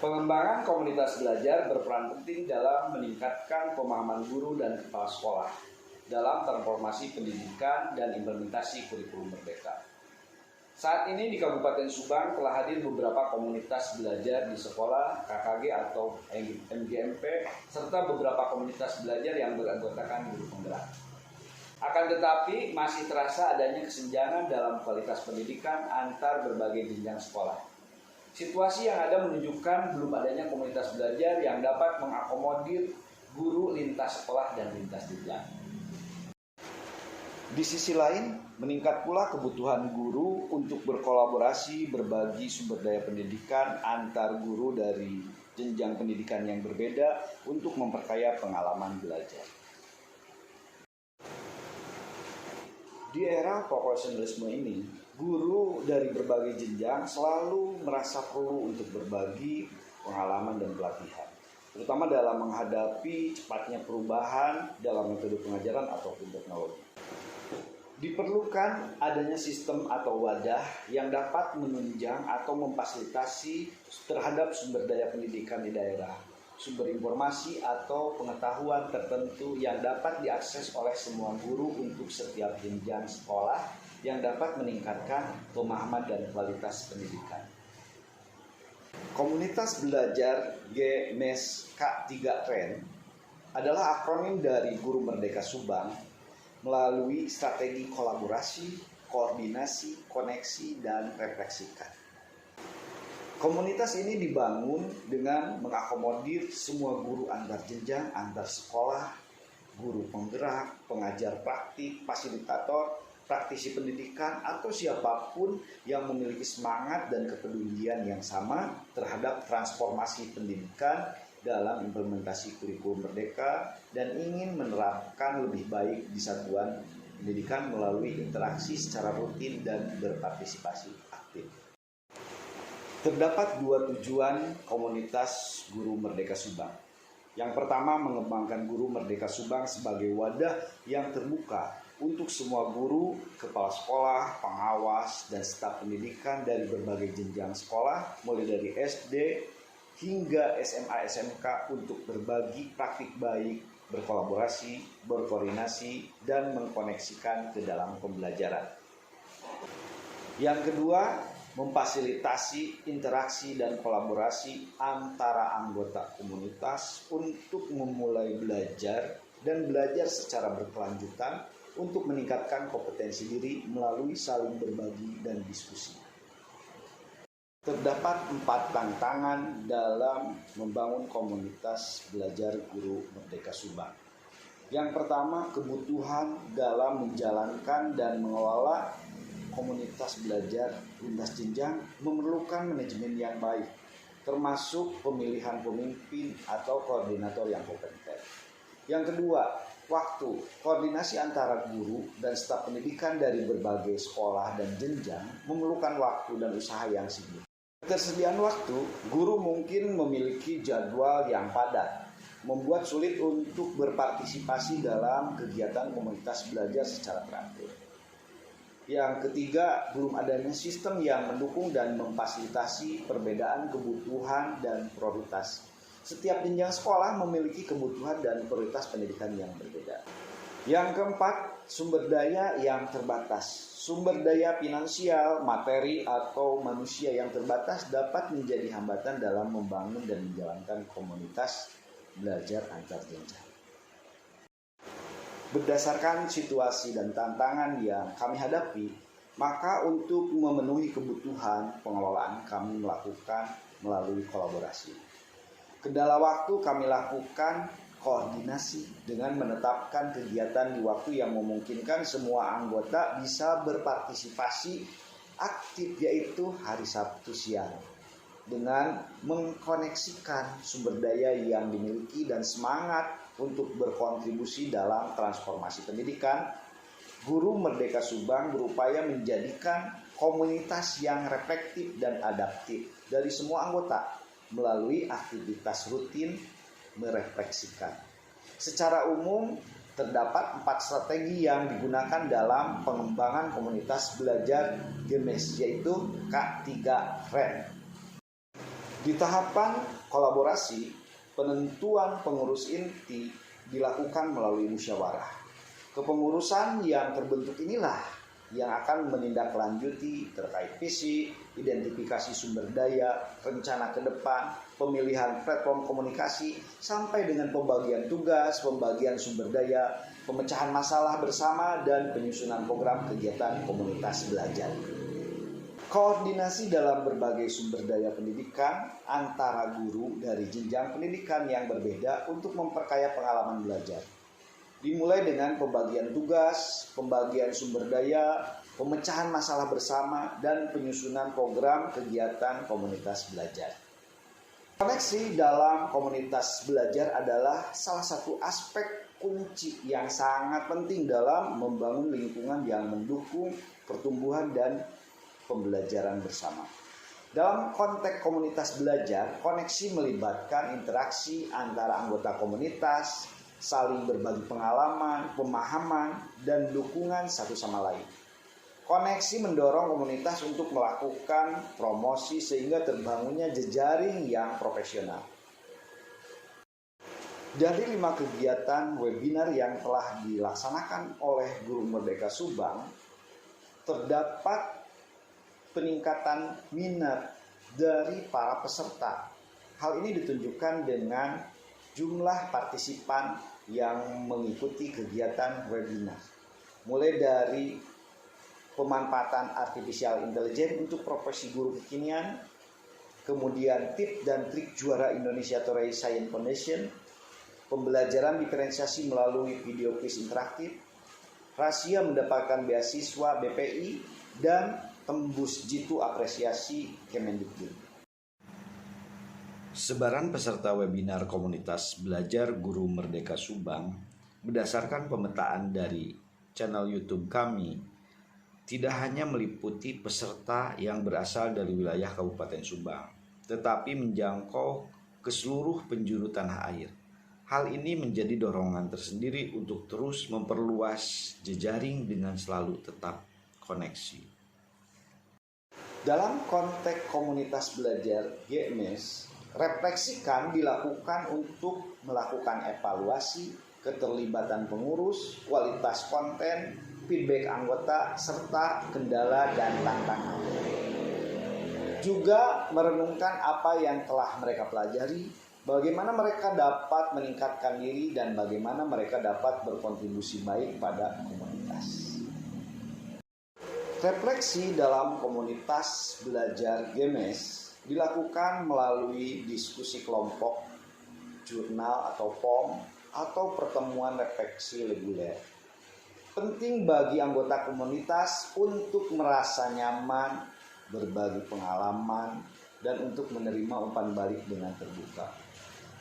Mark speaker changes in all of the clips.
Speaker 1: Pengembangan komunitas belajar berperan penting dalam meningkatkan pemahaman guru dan kepala sekolah dalam transformasi pendidikan dan implementasi kurikulum merdeka. Saat ini di Kabupaten Subang telah hadir beberapa komunitas belajar di sekolah, KKG atau MGMP, serta beberapa komunitas belajar yang beranggotakan guru penggerak. Akan tetapi masih terasa adanya kesenjangan dalam kualitas pendidikan antar berbagai jenjang sekolah. Situasi yang ada menunjukkan belum adanya komunitas belajar yang dapat mengakomodir guru lintas sekolah dan lintas jenjang. Di sisi lain, meningkat pula kebutuhan guru untuk berkolaborasi berbagi sumber daya pendidikan antar guru dari jenjang pendidikan yang berbeda untuk memperkaya pengalaman belajar. Di era profesionalisme ini, guru dari berbagai jenjang selalu merasa perlu untuk berbagi pengalaman dan pelatihan, terutama dalam menghadapi cepatnya perubahan dalam metode pengajaran ataupun teknologi. Diperlukan adanya sistem atau wadah yang dapat menunjang atau memfasilitasi terhadap sumber daya pendidikan di daerah, sumber informasi atau pengetahuan tertentu yang dapat diakses oleh semua guru untuk setiap jenjang sekolah yang dapat meningkatkan pemahaman dan kualitas pendidikan. Komunitas Belajar GMES K3REN adalah akronim dari Guru Merdeka Subang melalui strategi kolaborasi, koordinasi, koneksi, dan refleksikan. Komunitas ini dibangun dengan mengakomodir semua guru antar jenjang, antar sekolah, guru penggerak, pengajar praktik, fasilitator, praktisi pendidikan, atau siapapun yang memiliki semangat dan kepedulian yang sama terhadap transformasi pendidikan dalam implementasi kurikulum merdeka dan ingin menerapkan lebih baik di satuan pendidikan melalui interaksi secara rutin dan berpartisipasi aktif. Terdapat dua tujuan komunitas Guru Merdeka Subang. Yang pertama, mengembangkan Guru Merdeka Subang sebagai wadah yang terbuka untuk semua guru, kepala sekolah, pengawas, dan staf pendidikan dari berbagai jenjang sekolah, mulai dari SD hingga SMA SMK untuk berbagi praktik baik, berkolaborasi, berkoordinasi, dan mengkoneksikan ke dalam pembelajaran. Yang kedua, memfasilitasi interaksi dan kolaborasi antara anggota komunitas untuk memulai belajar dan belajar secara berkelanjutan untuk meningkatkan kompetensi diri melalui saling berbagi dan diskusi. Terdapat 4 tantangan dalam membangun komunitas belajar Guru Merdeka Subang. Yang pertama, kebutuhan dalam menjalankan dan mengelola komunitas belajar lintas jenjang memerlukan manajemen yang baik, termasuk pemilihan pemimpin atau koordinator yang kompeten. Yang kedua, waktu. Koordinasi antara guru dan staf pendidikan dari berbagai sekolah dan jenjang memerlukan waktu dan usaha yang sibuk. Ketersediaan waktu, guru mungkin memiliki jadwal yang padat, membuat sulit untuk berpartisipasi dalam kegiatan komunitas belajar secara teratur. Yang ketiga, belum adanya sistem yang mendukung dan memfasilitasi perbedaan kebutuhan dan prioritas. Setiap jenjang sekolah memiliki kebutuhan dan prioritas pendidikan yang berbeda. Yang keempat, sumber daya yang terbatas. Sumber daya finansial, materi, atau manusia yang terbatas dapat menjadi hambatan dalam membangun dan menjalankan komunitas belajar antar jenjang. Berdasarkan situasi dan tantangan yang kami hadapi, maka untuk memenuhi kebutuhan pengelolaan kami melakukan melalui kolaborasi. Kendala waktu kami lakukan koordinasi dengan menetapkan kegiatan di waktu yang memungkinkan semua anggota bisa berpartisipasi aktif, yaitu hari Sabtu siang, dengan mengkoneksikan sumber daya yang dimiliki dan semangat untuk berkontribusi dalam transformasi pendidikan. Guru Merdeka Subang berupaya menjadikan komunitas yang reflektif dan adaptif dari semua anggota melalui aktivitas rutin merefleksikan. Secara umum, terdapat 4 strategi yang digunakan dalam pengembangan komunitas belajar GMES, yaitu K3REN. Di tahapan kolaborasi, penentuan pengurus inti dilakukan melalui musyawarah. Kepengurusan yang terbentuk inilah yang akan menindaklanjuti terkait visi, identifikasi sumber daya, rencana ke depan, pemilihan platform komunikasi, sampai dengan pembagian tugas, pembagian sumber daya, pemecahan masalah bersama, dan penyusunan program kegiatan komunitas belajar. Koordinasi dalam berbagai sumber daya pendidikan antara guru dari jenjang pendidikan yang berbeda untuk memperkaya pengalaman belajar. Dimulai dengan pembagian tugas, pembagian sumber daya, pemecahan masalah bersama, dan penyusunan program kegiatan komunitas belajar. Koneksi dalam komunitas belajar adalah salah satu aspek kunci yang sangat penting dalam membangun lingkungan yang mendukung pertumbuhan dan pembelajaran bersama. Dalam konteks komunitas belajar, koneksi melibatkan interaksi antara anggota komunitas, saling berbagi pengalaman, pemahaman, dan dukungan satu sama lain. Koneksi mendorong komunitas untuk melakukan promosi sehingga terbangunnya jejaring yang profesional. Dari 5 kegiatan webinar yang telah dilaksanakan oleh Guru Merdeka Subang, terdapat peningkatan minat dari para peserta. Hal ini ditunjukkan dengan jumlah partisipan yang mengikuti kegiatan webinar. Mulai dari pemanfaatan artificial intelligence untuk profesi guru kekinian, kemudian tips dan trik juara Indonesia Toray Science Foundation, pembelajaran diferensiasi melalui video quiz interaktif, rahasia mendapatkan beasiswa BPI, dan tembus jitu apresiasi Kemendikbud. Sebaran peserta webinar komunitas belajar Guru Merdeka Subang berdasarkan pemetaan dari channel YouTube kami tidak hanya meliputi peserta yang berasal dari wilayah Kabupaten Subang, tetapi menjangkau ke seluruh penjuru tanah air. Hal ini menjadi dorongan tersendiri untuk terus memperluas jejaring dengan selalu tetap koneksi. Dalam konteks komunitas belajar GMS, refleksikan dilakukan untuk melakukan evaluasi keterlibatan pengurus, kualitas konten, feedback anggota, serta kendala dan tantangan. Juga merenungkan apa yang telah mereka pelajari, bagaimana mereka dapat meningkatkan diri, dan bagaimana mereka dapat berkontribusi baik pada komunitas. Refleksi dalam komunitas belajar GMS dilakukan melalui diskusi kelompok, jurnal atau POM, atau pertemuan refleksi reguler. Penting bagi anggota komunitas untuk merasa nyaman, berbagi pengalaman, dan untuk menerima umpan balik dengan terbuka.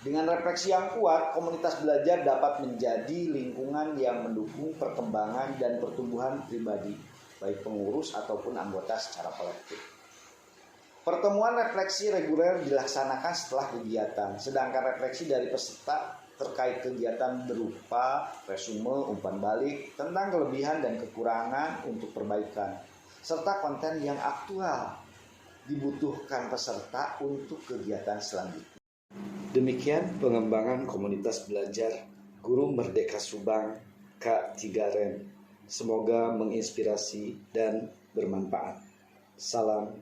Speaker 1: Dengan refleksi yang kuat, komunitas belajar dapat menjadi lingkungan yang mendukung perkembangan dan pertumbuhan pribadi, baik pengurus ataupun anggota secara kolektif. Pertemuan refleksi reguler dilaksanakan setelah kegiatan, sedangkan refleksi dari peserta terkait kegiatan berupa resume, umpan balik, tentang kelebihan dan kekurangan untuk perbaikan, serta konten yang aktual dibutuhkan peserta untuk kegiatan selanjutnya. Demikian pengembangan komunitas belajar Guru Merdeka Subang K3 Rem. Semoga menginspirasi dan bermanfaat. Salam